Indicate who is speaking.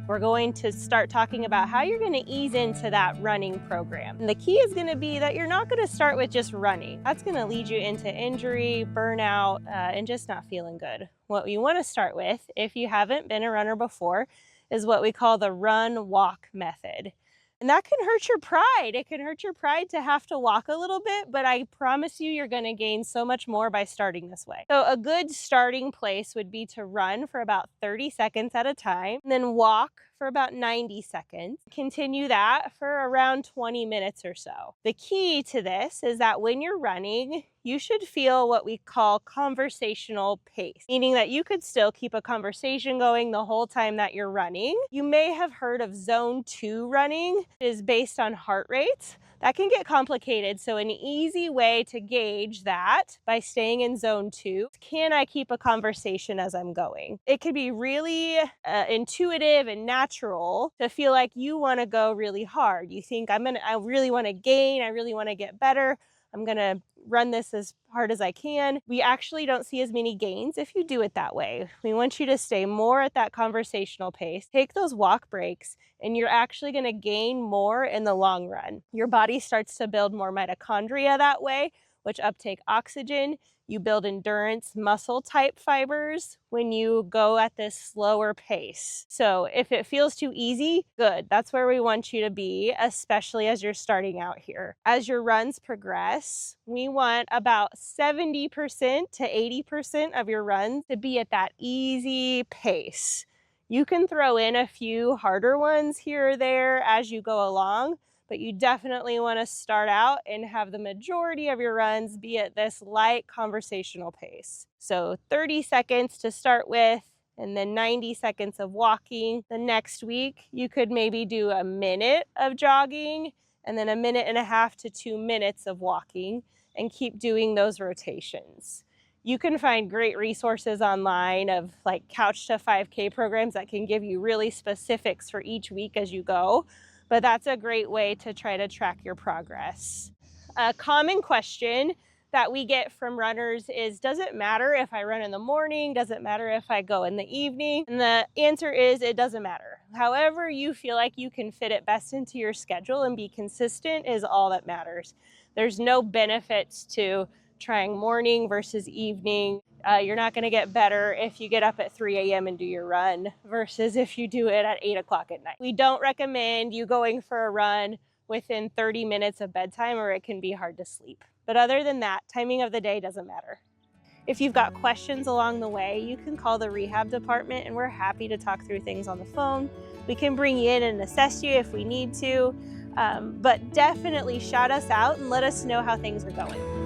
Speaker 1: We're going to start talking about how you're going to ease into that running program. And the key is going to be that you're not going to start with just running. That's going to lead you into injury, burnout, and just not feeling good. What you want to start with, if you haven't been a runner before, is what we call the run-walk method. And that can hurt your pride. It can hurt your pride to have to walk a little bit, but I promise you, you're going to gain so much more by starting this way. So a good starting place would be to run for about 30 seconds at a time, and then walk for about 90 seconds. Continue that for around 20 minutes or so. The key to this is that when you're running, you should feel what we call conversational pace, meaning that you could still keep a conversation going the whole time that you're running. You may have heard of zone 2 running. It is based on heart rate. That can get complicated, so an easy way to gauge that by staying in zone 2, can I keep a conversation as I'm going? It could be really intuitive and natural to feel like you want to go really hard. You think, I really want to gain, I really want to get better, I'm going to run this as hard as I can. We actually don't see as many gains if you do it that way. We want you to stay more at that conversational pace. Take those walk breaks, and you're actually going to gain more in the long run. Your body starts to build more mitochondria that way, which uptake oxygen. You build endurance muscle type fibers when you go at this slower pace. So if it feels too easy, good. That's where we want you to be, especially as you're starting out here. As your runs progress, we want about 70% to 80% of your runs to be at that easy pace. You can throw in a few harder ones here or there as you go along, but you definitely want to start out and have the majority of your runs be at this light conversational pace. So 30 seconds to start with, and then 90 seconds of walking. The next week, you could maybe do a minute of jogging, and then a minute and a half to 2 minutes of walking, and keep doing those rotations. You can find great resources online of like couch to 5K programs that can give you really specifics for each week as you go. But that's a great way to try to track your progress. A common question that we get from runners is, does it matter if I run in the morning? Does it matter if I go in the evening? And the answer is, it doesn't matter. However you feel like you can fit it best into your schedule and be consistent is all that matters. There's no benefits to trying morning versus evening. You're not going to get better if you get up at 3 a.m. and do your run versus if you do it at 8 o'clock at night. We don't recommend you going for a run within 30 minutes of bedtime, or it can be hard to sleep. But other than that, timing of the day doesn't matter. If you've got questions along the way, you can call the rehab department, and we're happy to talk through things on the phone. We can bring you in and assess you if we need to, but definitely shout us out and let us know how things are going.